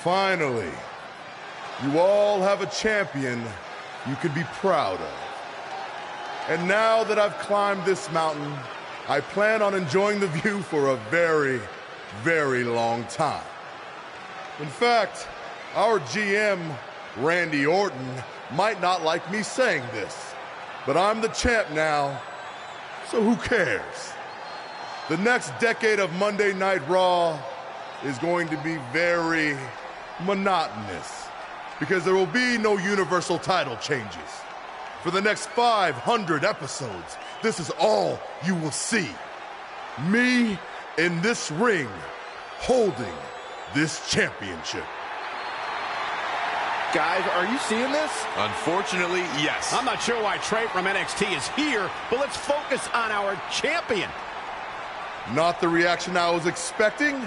Finally, you all have a champion you could be proud of. And now that I've climbed this mountain, I plan on enjoying the view for a very, very long time. In fact, our GM, Randy Orton, might not like me saying this, but I'm the champ now, so who cares? The next decade of Monday Night Raw is going to be very monotonous because there will be no Universal title changes. For the next 500 episodes, this is all you will see. Me in this ring holding this championship. Guys, are you seeing this? Unfortunately, yes. I'm not sure why Trey from NXT is here, but let's focus on our champion. Not the reaction I was expecting,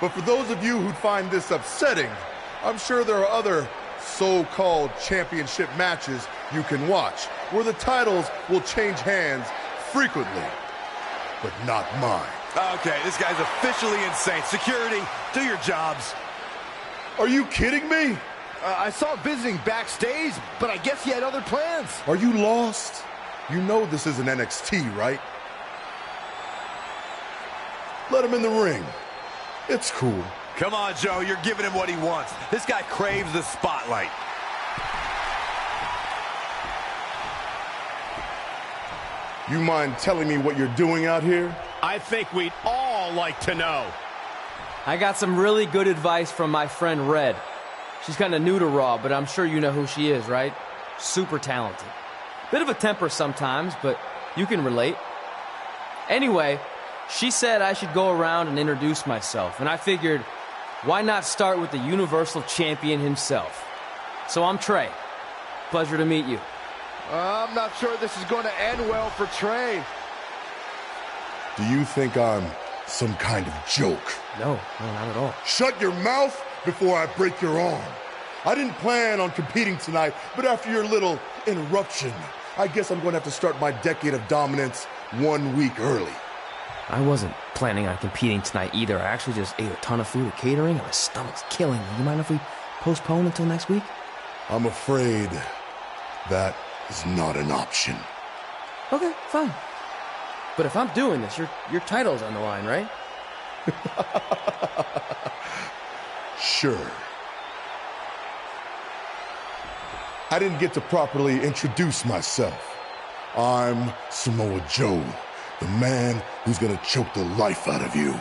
but for those of you who'd find this upsetting, I'm sure there are other so-called championship matches you can watch where the titles will change hands frequently, but not mine. Okay, this guy's officially insane. Security, do your jobs. Are you kidding me? I saw visiting backstage, but I guess he had other plans. Are you lost? You know this isn't NXT, right? Let him in the ring. It's cool. Come on, Joe, you're giving him what he wants. This guy craves the spotlight. You mind telling me what you're doing out here? I think we'd all like to know. I got some really good advice from my friend Red. She's kind of new to Raw, but I'm sure you know who she is, right? Super talented. Bit of a temper sometimes, but you can relate. Anyway, she said I should go around and introduce myself, and I figured, why not start with the Universal Champion himself? So I'm Trey. Pleasure to meet you. I'm not sure this is going to end well for Trey. Do you think I'm some kind of joke? No, not at all. Shut your mouth before I break your arm. I didn't plan on competing tonight, but after your little interruption, I guess I'm going to have to start my decade of dominance 1 week early. I wasn't planning on competing tonight either. I actually just ate a ton of food at catering and my stomach's killing me. You mind if we postpone until next week? I'm afraid that is not an option. Okay, fine. But if I'm doing this, your title's on the line, right? Sure. I didn't get to properly introduce myself. I'm Samoa Joe, the man who's gonna choke the life out of you.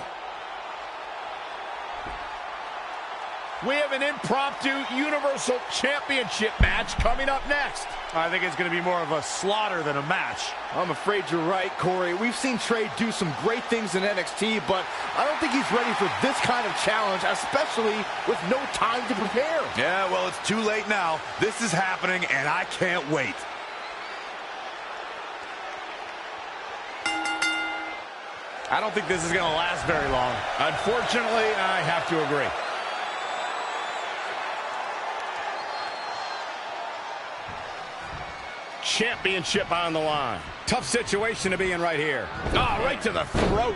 We have an impromptu Universal Championship match coming up next. I think it's going to be more of a slaughter than a match. I'm afraid you're right, Corey. We've seen Trey do some great things in NXT, but I don't think he's ready for this kind of challenge, especially with no time to prepare. Yeah, well, it's too late now. This is happening, and I can't wait. I don't think this is going to last very long. Unfortunately, I have to agree. Championship on the line. Tough situation to be in right here. Oh, right to the throat.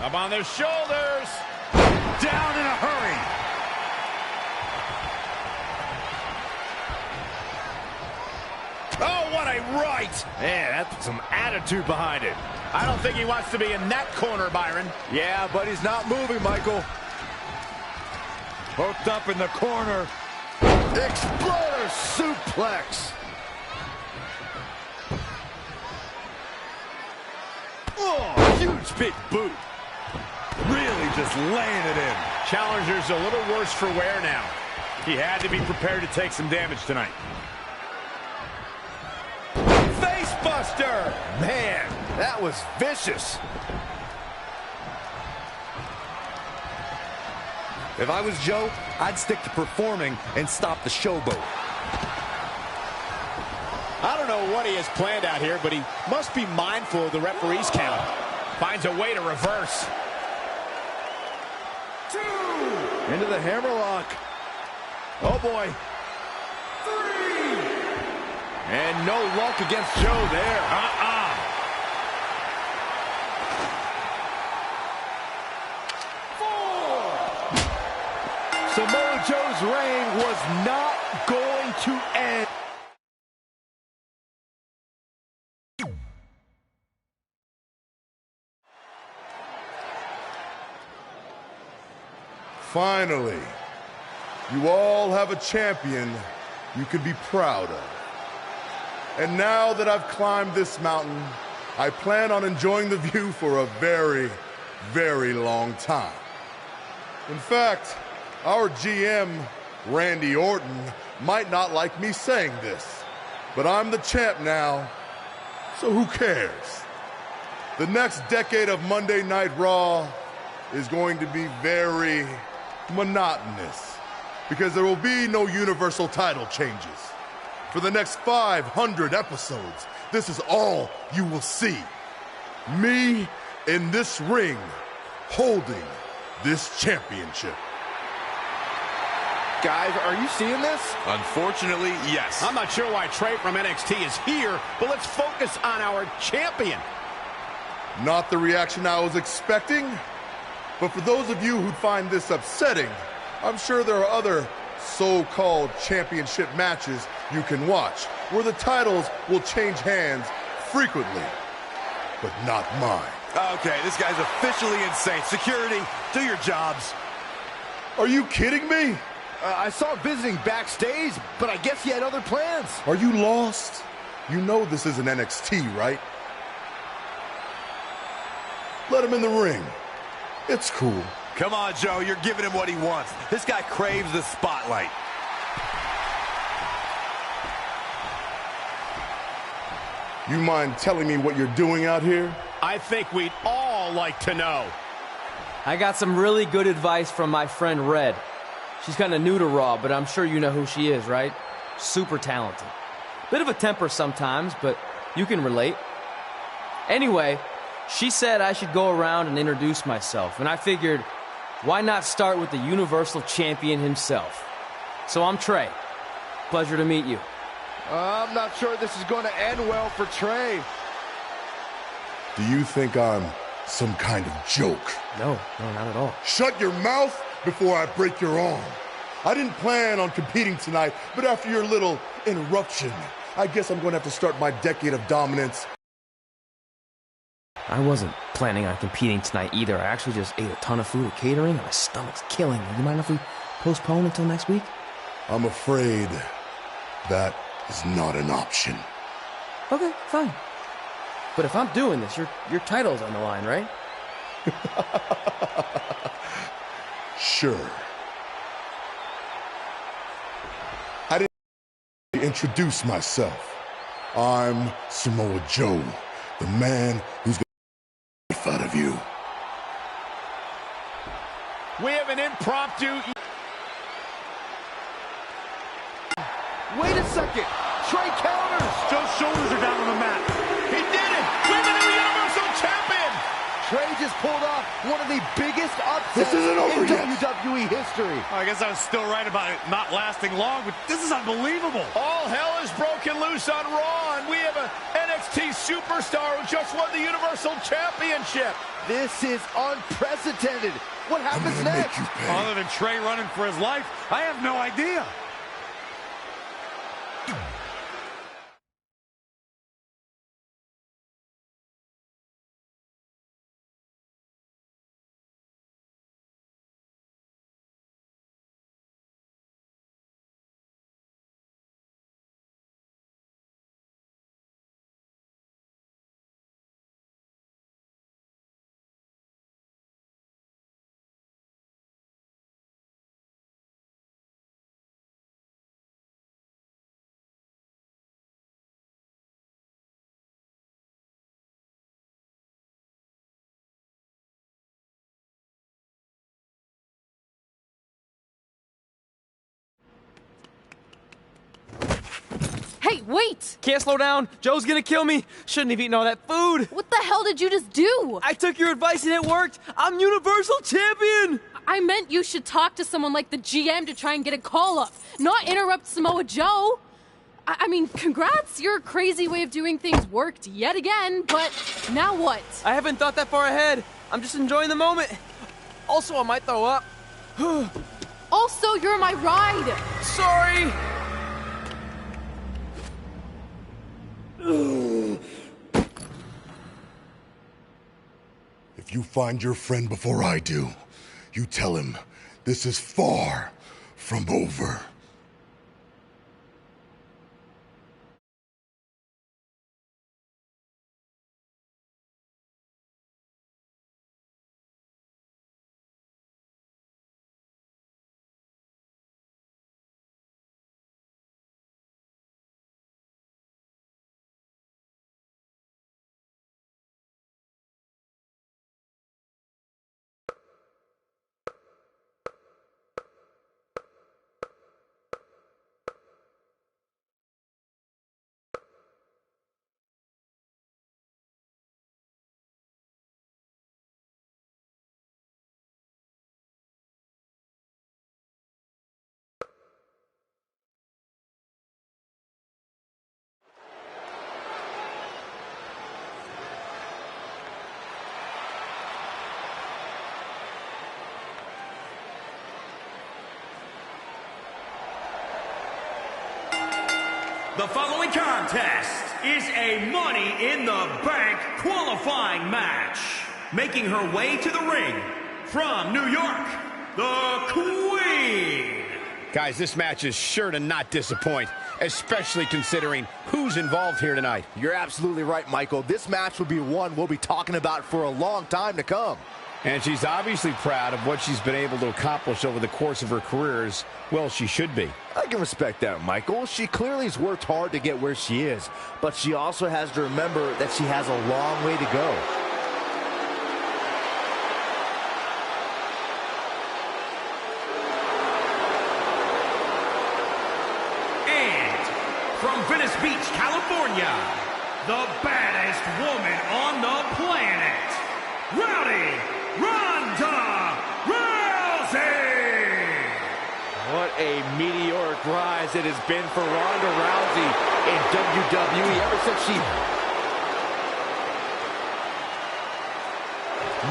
Up on their shoulders. Down in a hurry. Oh, what a right. Man, that's some attitude behind it. I don't think he wants to be in that corner, Byron. Yeah, but he's not moving, Michael. Hooked up in the corner. Exploder suplex. Oh, huge big boot. Really just laying it in. Challenger's a little worse for wear now. He had to be prepared to take some damage tonight. Face buster. Man, that was vicious. If I was Joe, I'd stick to performing and stop the showboat. I don't know what he has planned out here, but he must be mindful of the referee's count. Finds a way to reverse. 2. Into the hammerlock. Oh, boy. 3. And no luck against Joe there. Samoa Joe's reign was not going to end. Finally, you all have a champion you can be proud of. And now that I've climbed this mountain, I plan on enjoying the view for a very, very long time. In fact, our GM, Randy Orton, might not like me saying this, but I'm the champ now, so who cares? The next decade of Monday Night Raw is going to be very monotonous because there will be no universal title changes. For the next 500 episodes, this is all you will see. Me in this ring holding this championship. Guys, are you seeing this? Unfortunately, yes. I'm not sure why Trey from NXT is here, but let's focus on our champion. Not the reaction I was expecting, but for those of you who'd find this upsetting, I'm sure there are other so-called championship matches you can watch where the titles will change hands frequently, but not mine. Okay, this guy's officially insane. Security, do your jobs. Are you kidding me? I saw visiting backstage, but I guess he had other plans. Are you lost? You know this isn't NXT, right? Let him in the ring. It's cool. Come on, Joe, you're giving him what he wants. This guy craves the spotlight. You mind telling me what you're doing out here? I think we'd all like to know. I got some really good advice from my friend Red. She's kind of new to Raw, but I'm sure you know who she is, right? Super talented. Bit of a temper sometimes, but you can relate. Anyway, she said I should go around and introduce myself, and I figured, why not start with the Universal Champion himself? So I'm Trey. Pleasure to meet you. I'm not sure this is going to end well for Trey. Do you think I'm some kind of joke? No, not at all. Shut your mouth before I break your arm. I didn't plan on competing tonight, but after your little interruption, I guess I'm going to have to start my decade of dominance. I wasn't planning on competing tonight either. I actually just ate a ton of food at catering, and my stomach's killing me. You mind if we postpone until next week? I'm afraid that is not an option. Okay, fine. But if I'm doing this, your title's on the line, right? Sure. I didn't introduce myself. I'm Samoa Joe, the man who's going to fight out of you. We have an impromptu... Wait a second. Trey counters. Joe's shoulders are down on the mat. He did it. We're the new Universal Champion. Trey just pulled off one of the biggest upsets This isn't over in yet. WWE history. I guess I was still right about it not lasting long, but this is unbelievable. All hell is broken loose on Raw, and we have an NXT superstar who just won the Universal Championship. This is unprecedented. What I'm happens going to make next? you pay. Other than Trey running for his life, I have no idea. Hey, wait! Can't slow down. Joe's gonna kill me. Shouldn't have eaten all that food. What the hell did you just do? I took your advice and it worked. I'm Universal Champion. I meant you should talk to someone like the GM to try and get a call up, not interrupt Samoa Joe. I mean, congrats, your crazy way of doing things worked yet again, but now what? I haven't thought that far ahead. I'm just enjoying the moment. Also, I might throw up. Also, you're my ride. Sorry. If you find your friend before I do, you tell him this is far from over. The following contest is a Money in the Bank qualifying match. Making her way to the ring from New York, the Queen. Guys, this match is sure to not disappoint, especially considering who's involved here tonight. You're absolutely right, Michael. This match will be one we'll be talking about for a long time to come. And she's obviously proud of what she's been able to accomplish over the course of her career, as well she should be. I can respect that, Michael. She clearly has worked hard to get where she is, but she also has to remember that she has a long way to go. And from Venice Beach, California, the baddest woman on the planet, Ronda Rousey! What a meteoric rise it has been for Ronda Rousey in WWE ever since she...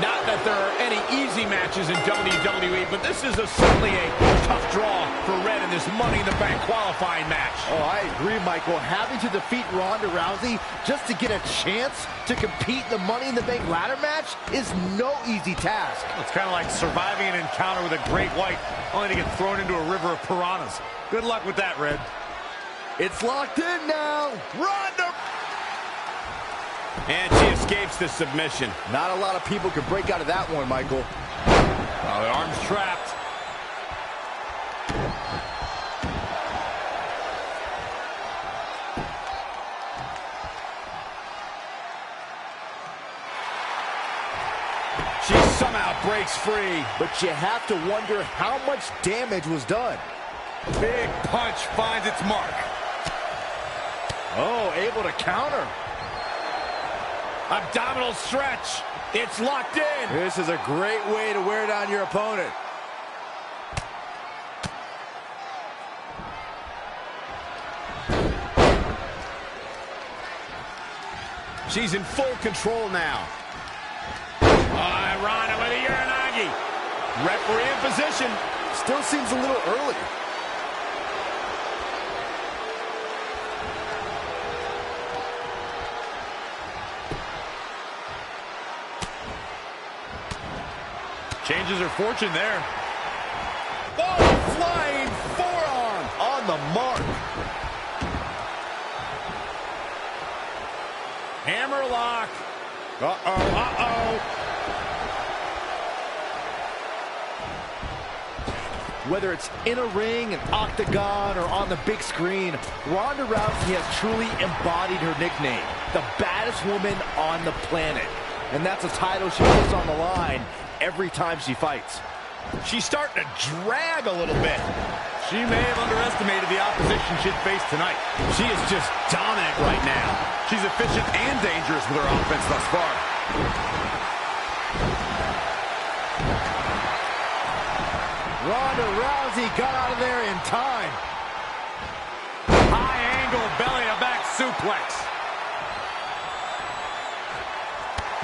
Not that there are any easy matches in WWE, but this is certainly a tough draw for Red in this Money in the Bank qualifying match. Oh, I agree, Michael. Having to defeat Ronda Rousey just to get a chance to compete in the Money in the Bank ladder match is no easy task. It's kind of like surviving an encounter with a great white, only to get thrown into a river of piranhas. Good luck with that, Red. It's locked in now. Ronda! And she escapes the submission. Not a lot of people could break out of that one, Michael. Oh, the arm's trapped. She somehow breaks free. But you have to wonder how much damage was done. Big punch finds its mark. Oh, able to counter. Abdominal stretch. It's locked in. This is a great way to wear down your opponent. She's in full control now. Ronda with a Uranagi. Referee in position. Still seems a little early. Changes her fortune there. Oh, flying forearm on the mark. Hammerlock. Uh-oh, uh-oh. Whether it's in a ring, an octagon, or on the big screen, Ronda Rousey has truly embodied her nickname, the baddest woman on the planet. And that's a title she puts on the line every time she fights. She's starting to drag a little bit. She may have underestimated the opposition she'd face tonight. She is just dominant right now. She's efficient and dangerous with her offense thus far. Ronda Rousey got out of there in time. High angle belly-to-back suplex.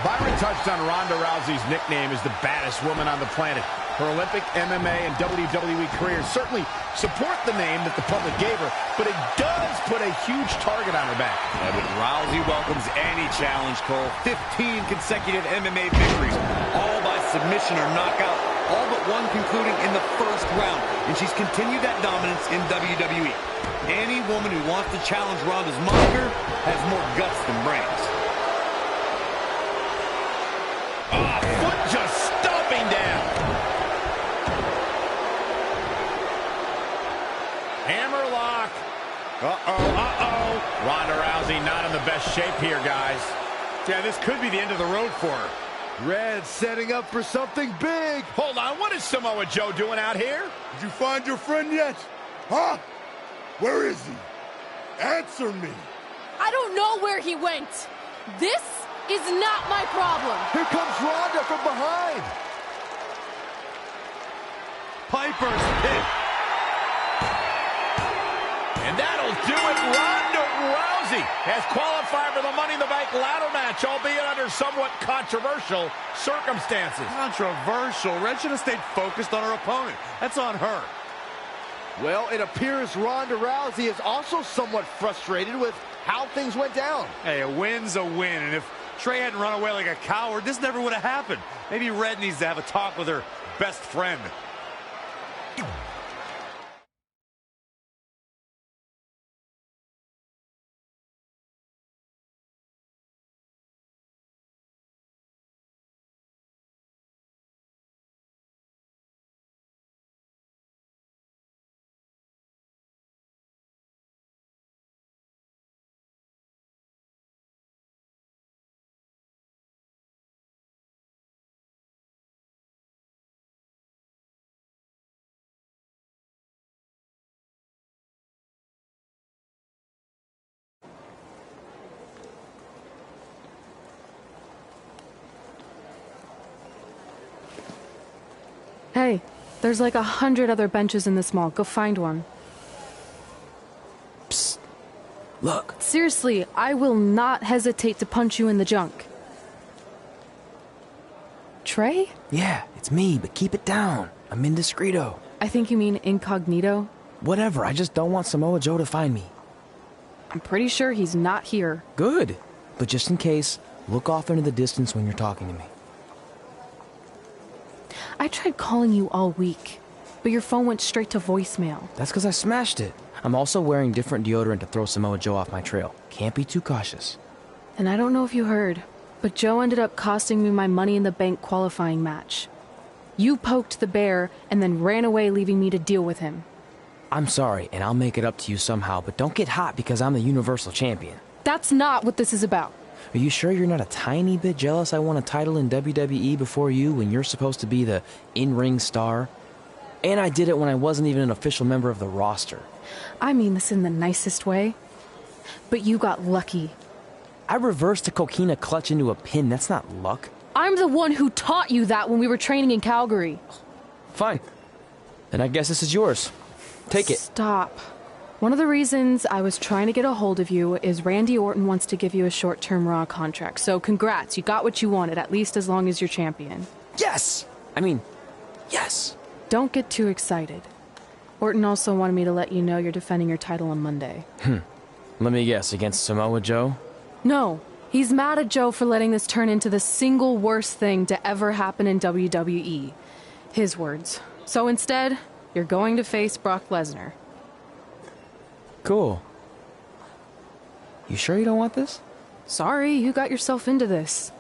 Byron touched on Ronda Rousey's nickname as the baddest woman on the planet. Her Olympic, MMA, and WWE careers certainly support the name that the public gave her, but it does put a huge target on her back. Yeah, but Rousey welcomes any challenge, Cole. 15 consecutive MMA victories, all by submission or knockout, all but one concluding in the first round. And she's continued that dominance in WWE. Any woman who wants to challenge Ronda's moniker has more guts than brains. Foot just stomping down. Hammerlock. Ronda Rousey not in the best shape here, guys. Yeah, this could be the end of the road for her. Red setting up for something big. Hold on, what is Samoa Joe doing out here? Did you find your friend yet? Huh? Where is he? Answer me. I don't know where he went. This is not my problem. Here comes Ronda from behind. Piper's hit. And that'll do it. Ronda Rousey has qualified for the Money in the Bank ladder match, albeit under somewhat controversial circumstances. Controversial. Red should have stayed focused on her opponent. That's on her. Well, it appears Ronda Rousey is also somewhat frustrated with how things went down. Hey, a win's a win, and if Trey hadn't run away like a coward, this never would have happened. Maybe Red needs to have a talk with her best friend. Hey, there's like 100 other benches in this mall. Go find one. Psst. Look. Seriously, I will not hesitate to punch you in the junk. Trey? Yeah, it's me, but keep it down. I'm indiscreto. I think you mean incognito. Whatever, I just don't want Samoa Joe to find me. I'm pretty sure he's not here. Good. But just in case, look off into the distance when you're talking to me. I tried calling you all week, but your phone went straight to voicemail. That's because I smashed it. I'm also wearing different deodorant to throw Samoa Joe off my trail. Can't be too cautious. And I don't know if you heard, but Joe ended up costing me my Money in the Bank qualifying match. You poked the bear and then ran away, leaving me to deal with him. I'm sorry, and I'll make it up to you somehow, but don't get hot because I'm the Universal Champion. That's not what this is about. Are you sure you're not a tiny bit jealous I won a title in WWE before you when you're supposed to be the in-ring star? And I did it when I wasn't even an official member of the roster. I mean this in the nicest way. But you got lucky. I reversed a coquina clutch into a pin. That's not luck. I'm the one who taught you that when we were training in Calgary. Fine. Then I guess this is yours. Take it. Stop. One of the reasons I was trying to get a hold of you is Randy Orton wants to give you a short-term Raw contract. So congrats, you got what you wanted, at least as long as you're champion. Yes! I mean, yes. Don't get too excited. Orton also wanted me to let you know you're defending your title on Monday. Let me guess, against Samoa Joe? No, he's mad at Joe for letting this turn into the single worst thing to ever happen in WWE. His words. So instead, you're going to face Brock Lesnar. Cool. You sure you don't want this? Sorry, you got yourself into this.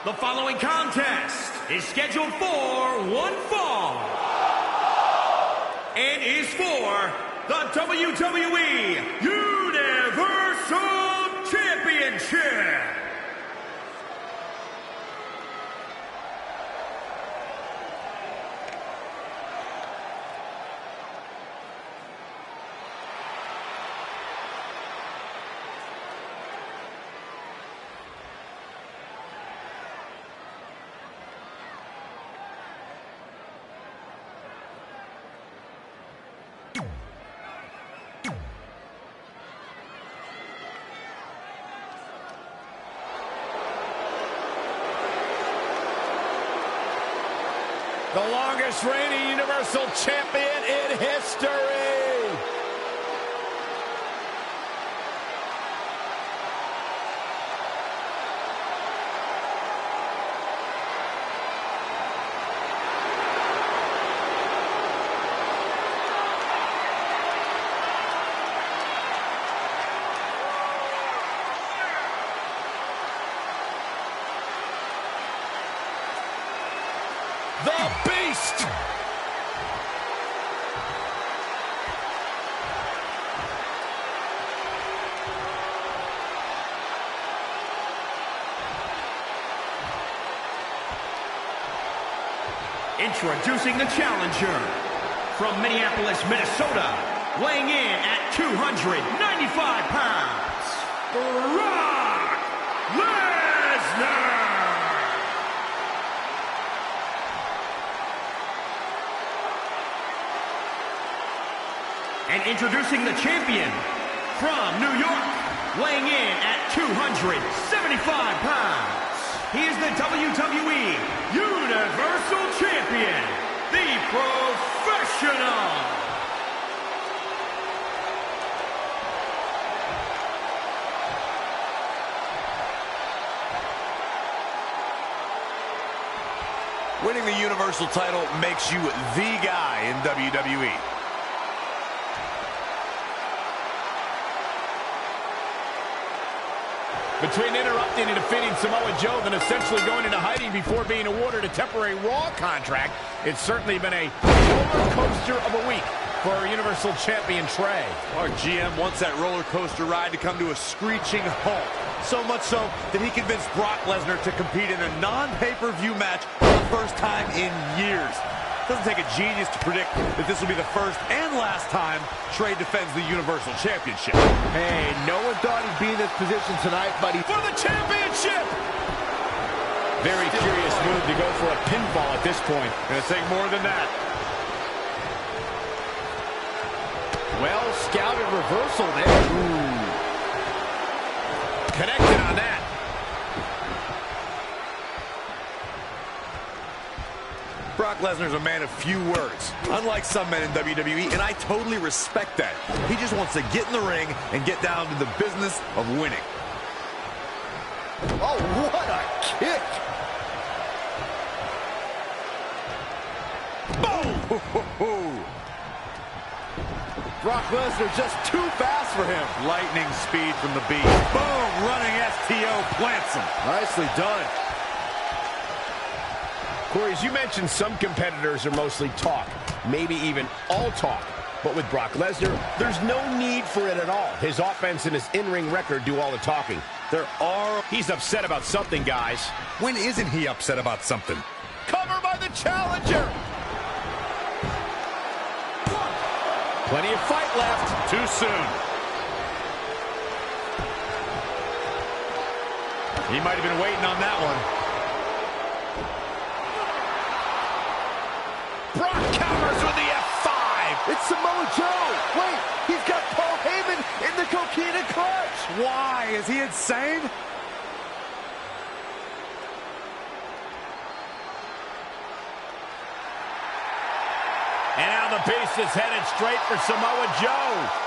The following contest is scheduled for one fall and is for the WWE Universal Championship. The longest reigning Universal Champion in history. The Beast! Introducing the challenger from Minneapolis, Minnesota, weighing in at 295 pounds, Brock Lesnar! And introducing the champion from New York, weighing in at 275 pounds. He is the WWE Universal Champion, the Professional. Winning the Universal title makes you the guy in WWE. Between interrupting and defeating Samoa Joe, then essentially going into hiding before being awarded a temporary Raw contract, it's certainly been a roller coaster of a week for our Universal Champion Trey. Our GM wants that roller coaster ride to come to a screeching halt. So much so that he convinced Brock Lesnar to compete in a non-pay-per-view match for the first time in years. Doesn't take a genius to predict that this will be the first and last time Trey defends the Universal Championship. Hey, no one thought he'd be in this position tonight, buddy. For the championship! Very curious move to go for a pinfall at this point. Gonna take more than that. Well scouted reversal there. Ooh. Connected on that. Brock Lesnar's a man of few words, unlike some men in WWE, and I totally respect that. He just wants to get in the ring and get down to the business of winning. Oh, what a kick! Boom! Brock Lesnar just too fast for him. Lightning speed from the Beast. Boom! Running STO plants him. Nicely done. Corey, as you mentioned, some competitors are mostly talk, maybe even all talk. But with Brock Lesnar, there's no need for it at all. His offense and his in-ring record do all the talking. He's upset about something, guys. When isn't he upset about something? Cover by the challenger. Plenty of fight left. Too soon. He might have been waiting on that one. Brock counters with the F5. It's Samoa Joe. Wait, he's got Paul Heyman in the Coquina clutch. Why? Is he insane? And now the Beast is headed straight for Samoa Joe.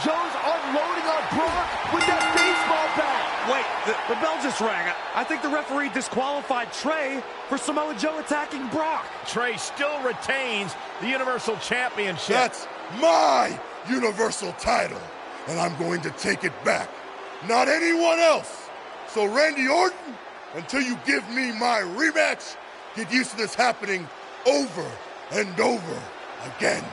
Joe's unloading on Brock with that baseball bat. Wait, the bell just rang. I think the referee disqualified Trey for Samoa Joe attacking Brock. Trey still retains the Universal Championship. my Universal title, and I'm going to take it back, not anyone else. So Randy Orton, until you give me my rematch, get used to this happening over and over again.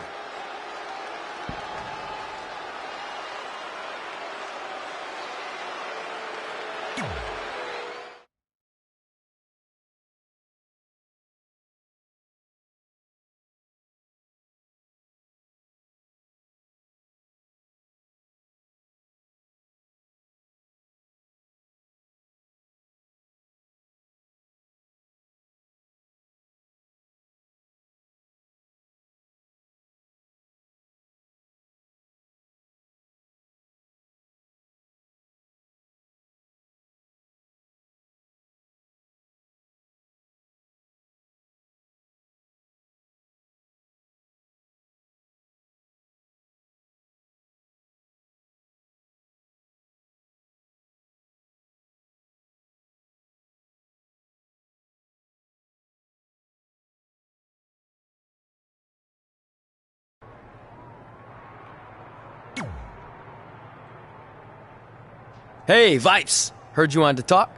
Hey, Vipes! Heard you wanted to talk?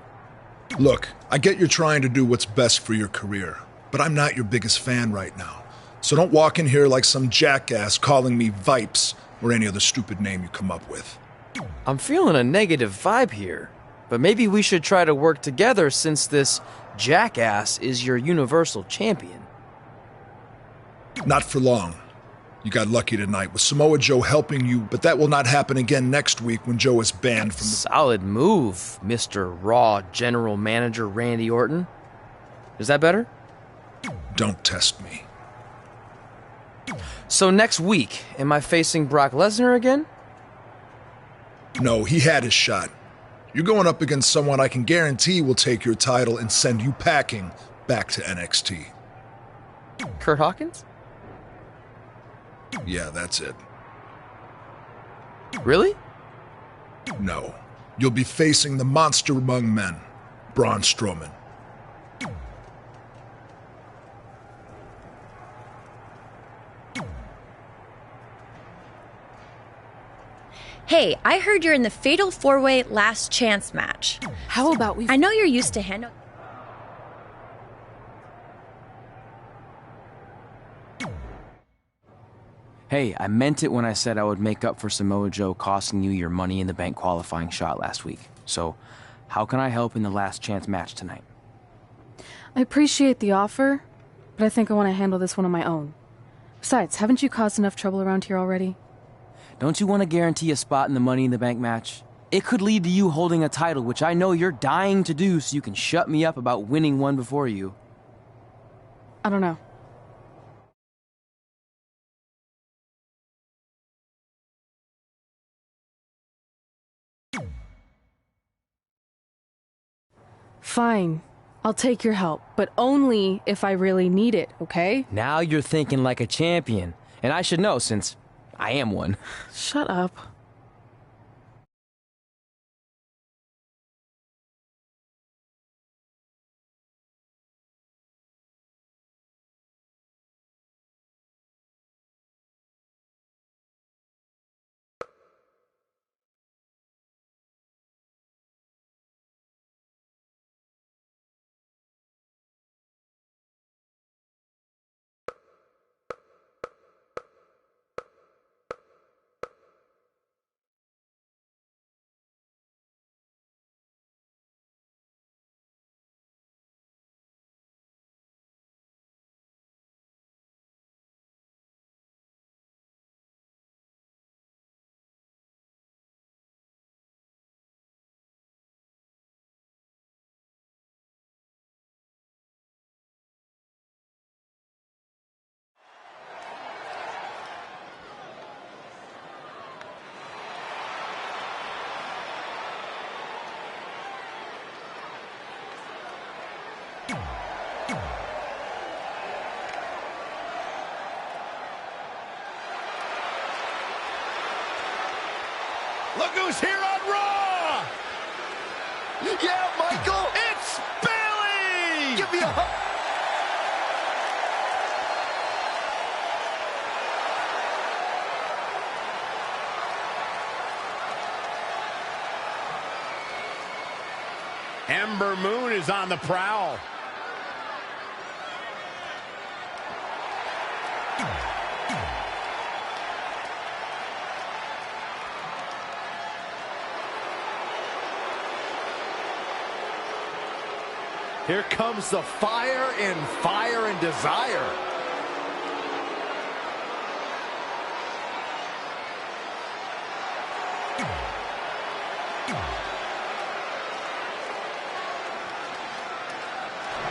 Look, I get you're trying to do what's best for your career, but I'm not your biggest fan right now. So don't walk in here like some jackass calling me Vipes or any other stupid name you come up with. I'm feeling a negative vibe here, but maybe we should try to work together since this jackass is your Universal Champion. Not for long. You got lucky tonight with Samoa Joe helping you, but that will not happen again next week when Joe is banned from the... Solid move, Mr. Raw General Manager Randy Orton. Is that better? Don't test me. So next week, am I facing Brock Lesnar again? No, he had his shot. You're going up against someone I can guarantee will take your title and send you packing back to NXT. Kurt Hawkins? Yeah, that's it. Really? No. You'll be facing the monster among men, Braun Strowman. Hey, I heard you're in the Fatal 4-Way Last Chance match. How about we... I know you're used to handle... Hey, I meant it when I said I would make up for Samoa Joe costing you your Money in the Bank qualifying shot last week. So, how can I help in the Last Chance match tonight? I appreciate the offer, but I think I want to handle this one on my own. Besides, haven't you caused enough trouble around here already? Don't you want to guarantee a spot in the Money in the Bank match? It could lead to you holding a title, which I know you're dying to do so you can shut me up about winning one before you. I don't know. Fine. I'll take your help, but only if I really need it, okay? Now you're thinking like a champion, and I should know since I am one. Shut up. Look who's here on Raw! Yeah, Michael! It's Bayley! Give me a hug! Ember Moon is on the prowl. Here comes the fire and desire.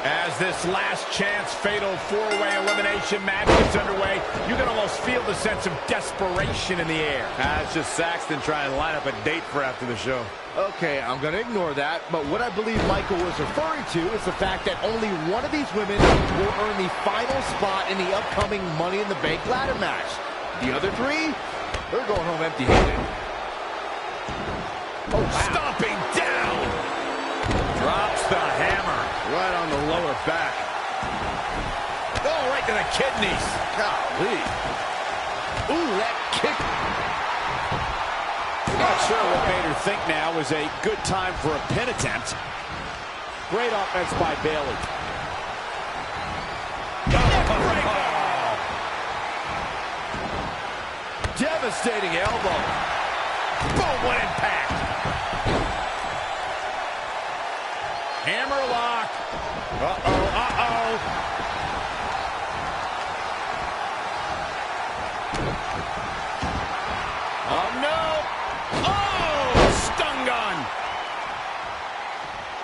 As this last chance fatal four-way elimination match gets underway, you can almost feel the sense of desperation in the air. That's just Saxton trying to line up a date for after the show. Okay, I'm going to ignore that, but what I believe Michael was referring to is the fact that only one of these women will earn the final spot in the upcoming Money in the Bank ladder match. The other three, they're going home empty-handed. Oh, wow. Stomping down! Drops the hammer right on the lower back. Oh, right to the kidneys. Golly. Ooh, that kick. Not sure what made her think now was a good time for a pin attempt. Great offense by Bayley. Devastating elbow. Boom, what impact. Hammerlock. Uh-oh, uh-oh. Oh, no. Oh, stun gun.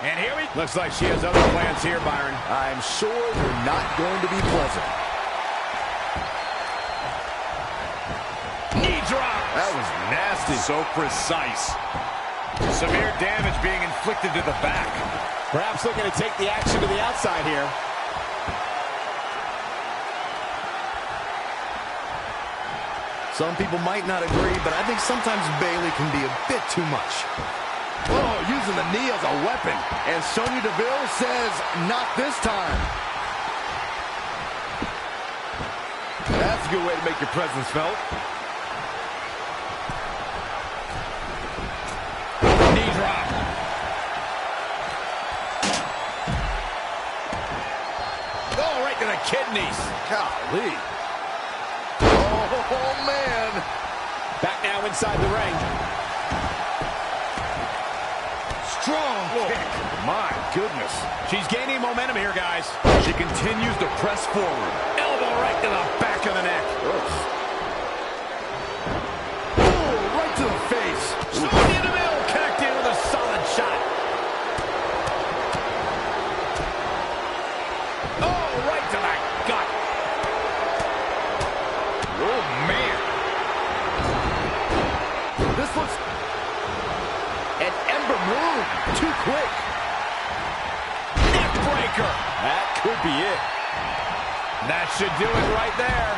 And here we... Looks like she has other plans here, Byron. I'm sure they're not going to be pleasant. Knee drop. That was nasty. So precise. Severe damage being inflicted to the back. Perhaps looking to take the action to the outside here. Some people might not agree, but I think sometimes Bayley can be a bit too much. Oh, using the knee as a weapon. And Sonya Deville says, not this time. That's a good way to make your presence felt. Knee drop. Oh, right to the kidneys. Golly. Oh, man. Back now inside the ring. Strong kick. My goodness. She's gaining momentum here, guys. She continues to press forward. Elbow right to the back of the neck. Oh, right to the face. Sonya Deville connected with a solid shot. Oh, right to the gut. Oh, man. This looks... An Ember Moon. Too quick. Neck breaker. That could be it. That should do it right there.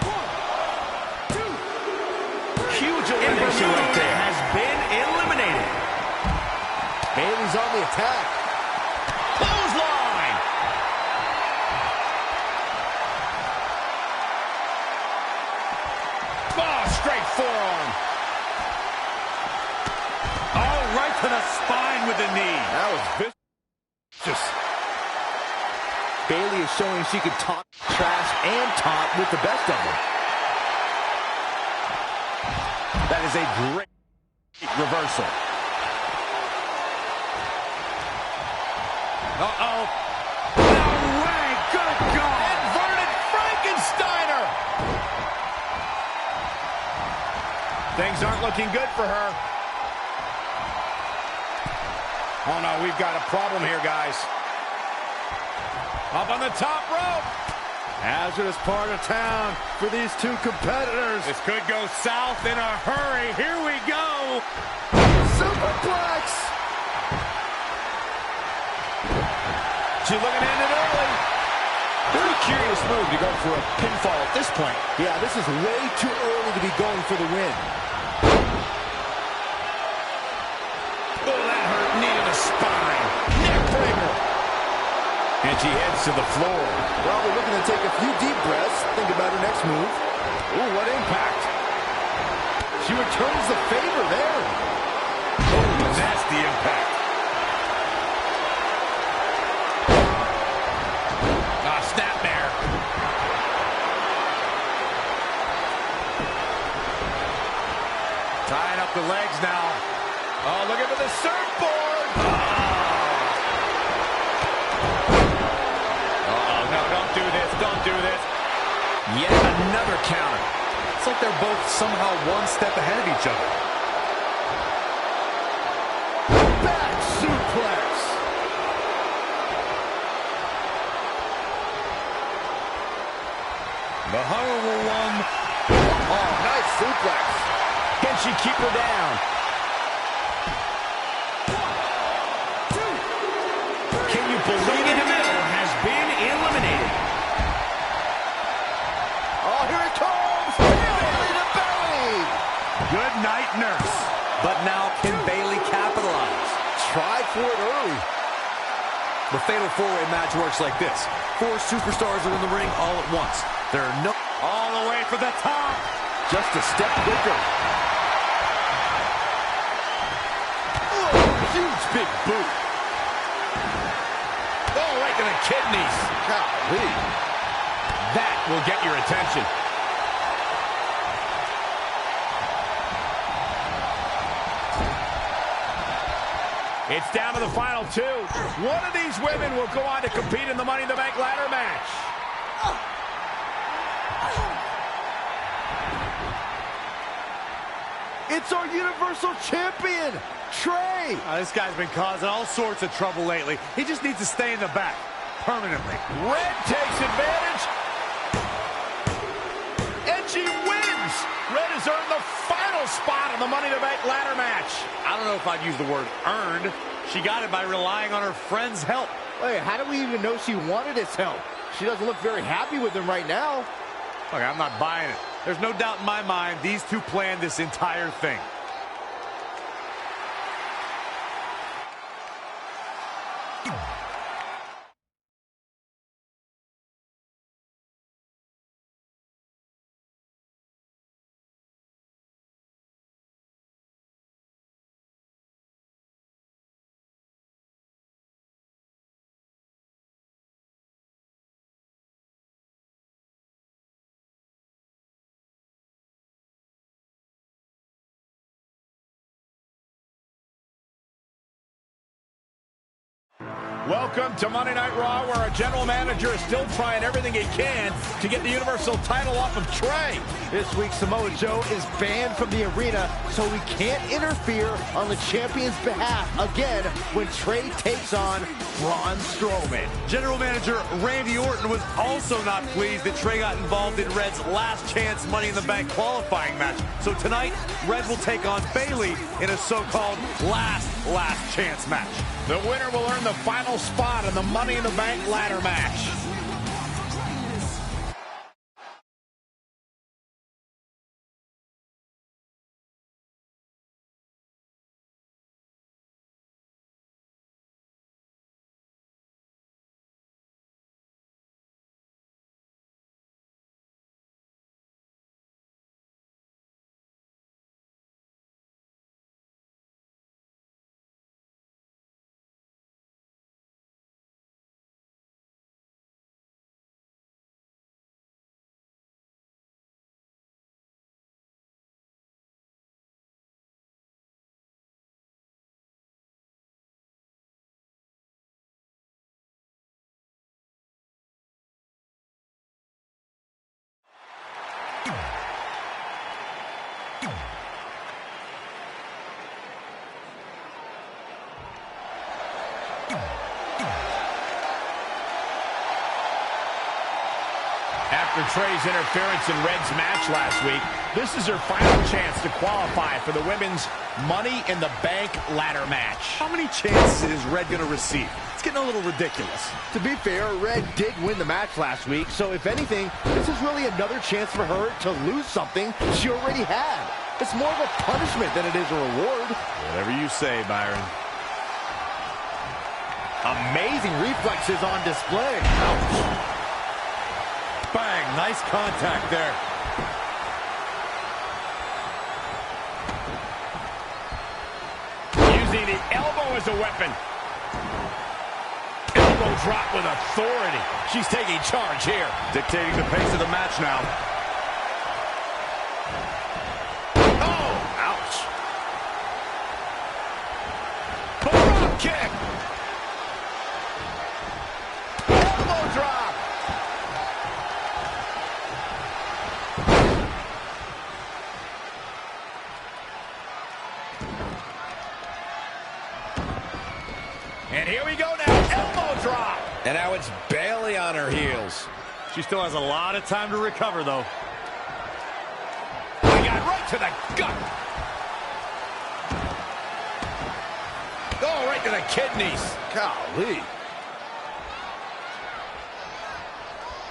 1, 2. Huge elimination right there. Has been eliminated. Bayley's on the attack. Clothesline. Oh, straight forearm. Oh, right to the spine with the knee. That was vicious. Bayley is showing she can taunt, trash, and taunt with the best of them. That is a great reversal. Uh-oh. No way. Good God. Inverted Frankensteiner. Things aren't looking good for her. Oh, no, we've got a problem here, guys. Up on the top rope. Hazardous part of town for these two competitors. This could go south in a hurry. Here we go. Superplex. She's looking to end it early. Very curious move to go for a pinfall at this point. Yeah, this is way too early to be going for the win. Oh, that hurt. Knee to the spine. Neck breaker. And she heads to the floor. Probably looking to take a few deep breaths. Think about her next move. Ooh, what impact. She returns the favor there. Oh, nasty impact. legs now. Oh, look at the surfboard. Oh, no, don't do this. Don't do this. Yet another counter. It's like they're both somehow one step ahead of each other. Back suplex. The horrible one. Oh, nice suplex. Can she keep her down? Can you believe In it? the middle has been eliminated. Oh, here it comes. Belly to belly. Good night, nurse. But now can Bayley capitalize? Tried for it early. The fatal four-way match works like this. 4 superstars are in the ring all at once. There are no... All the way for the top. Just a step quicker. Oh, huge big boot. Oh, right to the kidneys. Golly. That will get your attention. It's down to the final 2. One of these women will go on to compete in the Money in the Bank ladder match. It's our Universal Champion, Trey. This guy's been causing all sorts of trouble lately. He just needs to stay in the back permanently. Red takes advantage. And she wins. Red has earned the final spot in the Money in the Bank ladder match. I don't know if I'd use the word earned. She got it by relying on her friend's help. Wait, how do we even know she wanted his help? She doesn't look very happy with him right now. Look, I'm not buying it. There's no doubt in my mind these two planned this entire thing. Welcome to Monday Night Raw, where our general manager is still trying everything he can to get the Universal title off of Trey. This week, Samoa Joe is banned from the arena, so he can't interfere on the champion's behalf again when Trey takes on Braun Strowman. General Manager Randy Orton was also not pleased that Trey got involved in Red's last chance Money in the Bank qualifying match. So tonight, Red will take on Bayley in a so-called last chance match. The winner will earn the final spot in the Money in the Bank ladder match. After Trey's interference in Red's match last week, this is her final chance to qualify for the women's Money in the Bank ladder match. How many chances is Red going to receive? It's getting a little ridiculous. To be fair, Red did win the match last week, so if anything, this is really another chance for her to lose something she already had. It's more of a punishment than it is a reward. Whatever you say, Byron. Amazing reflexes on display. Ouch. Bang, nice contact there. Using the elbow as a weapon. Elbow drop with authority. She's taking charge here. Dictating the pace of the match now. Oh, ouch. Here we go now. Elbow drop. And now it's Bayley on her heels. She still has a lot of time to recover, though. He got right to the gut. Oh, right to the kidneys. Golly.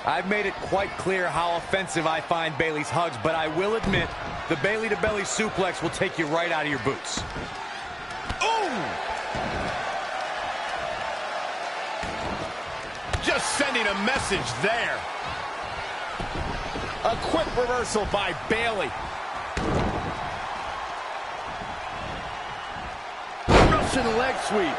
I've made it quite clear how offensive I find Bayley's hugs, but I will admit the belly-to-belly suplex will take you right out of your boots. Ooh! Just sending a message there. A quick reversal by Bayley. Russian leg sweep.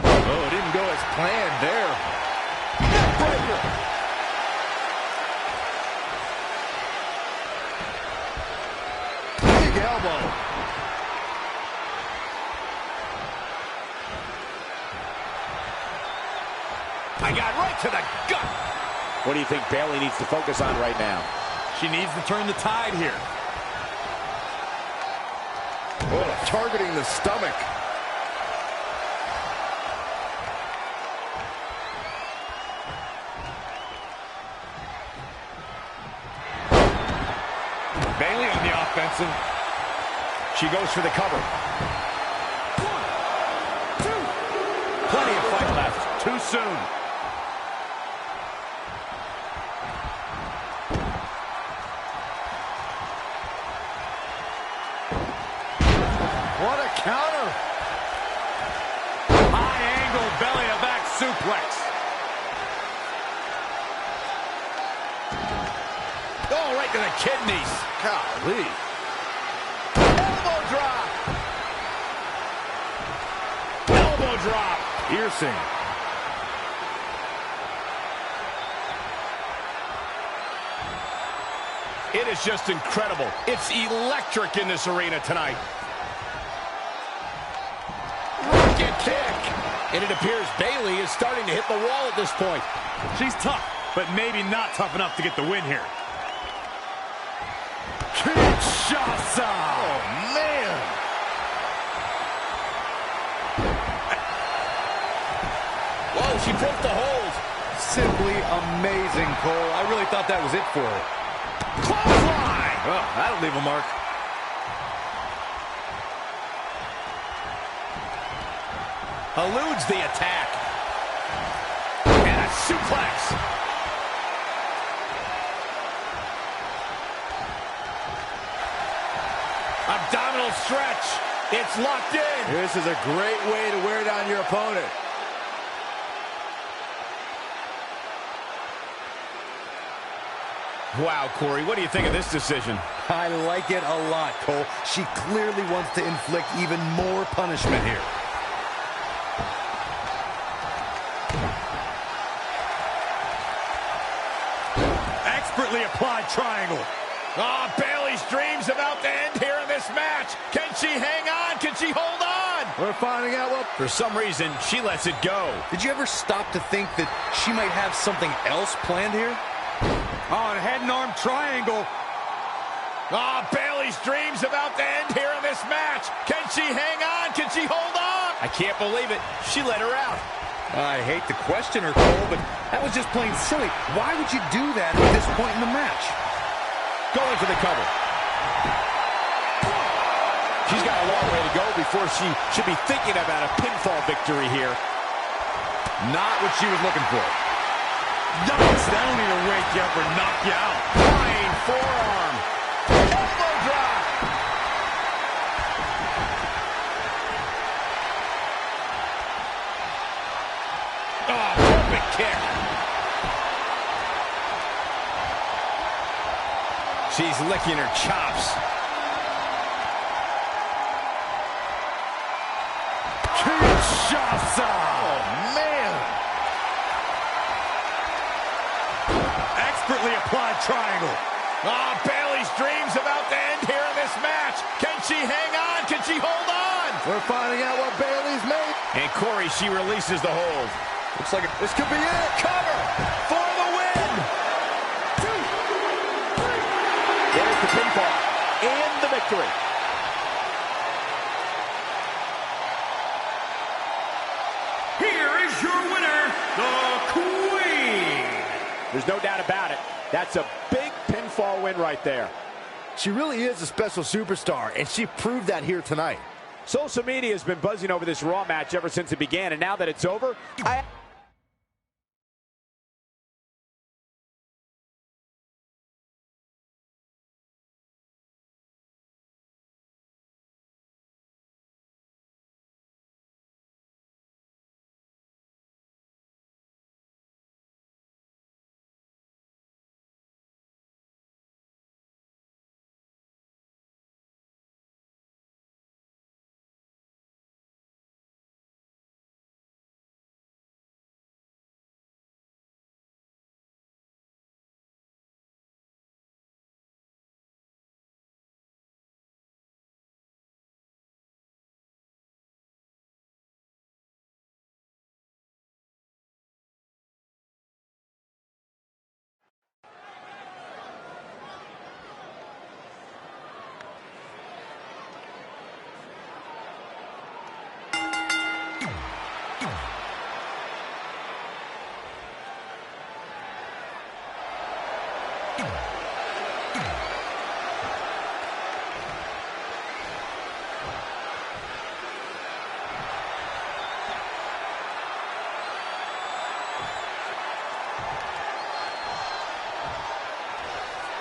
Oh, it didn't go as planned there. Neckbreaker. Big elbow. I got right to the gut. What do you think Bayley needs to focus on right now? She needs to turn the tide here. Oh, targeting the stomach. Bayley on the offensive. She goes for the cover. 1, 2. Plenty of fight left. Too soon. What a counter. High angle belly to back suplex. Oh, right to the kidneys. Golly. Elbow drop. Elbow drop. Piercing. It is just incredible. It's electric in this arena tonight. Rocket kick. And it appears Bayley is starting to hit the wall at this point. She's tough, but maybe not tough enough to get the win here. Kinshasa! Oh, man! Whoa, she broke the hold. Simply amazing, Cole. I really thought that was it for her. Clothesline! Oh, that'll leave a mark. Eludes the attack. And a suplex. Abdominal stretch. It's locked in. This is a great way to wear down your opponent. Wow, Corey, what do you think of this decision? I like it a lot, Cole. She clearly wants to inflict even more punishment here. Expertly applied triangle. Ah, Bayley's dreams about to end here in this match. Can she hang on? Can she hold on? We're finding out what... For some reason, she lets it go. Did you ever stop to think that she might have something else planned here? Oh, and head and arm triangle. Ah, Bayley's dreams about to end here in this match. Can she hang on? Can she hold on? I can't believe it. She let her out. I hate to question her, Cole, but that was just plain silly. Why would you do that at this point in the match? Going for the cover. She's got a long way to go before she should be thinking about a pinfall victory here. Not what she was looking for. Yikes, that'll either wake you up or knock you out. Flying forearm. Elbow drop. Oh, perfect kick. She's licking her chops. Kinshasa! Oh, man! Expertly applied triangle. Ah, Bayley's dreams about to end here in this match. Can she hang on? Can she hold on? We're finding out what Bayley's made. And Corey, she releases the hold. Looks like this could be it. Cover for the win. 2, 3. There's the pinfall and the victory. There's no doubt about it. That's a big pinfall win right there. She really is a special superstar, and she proved that here tonight. Social media has been buzzing over this Raw match ever since it began, and now that it's over,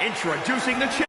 Introducing the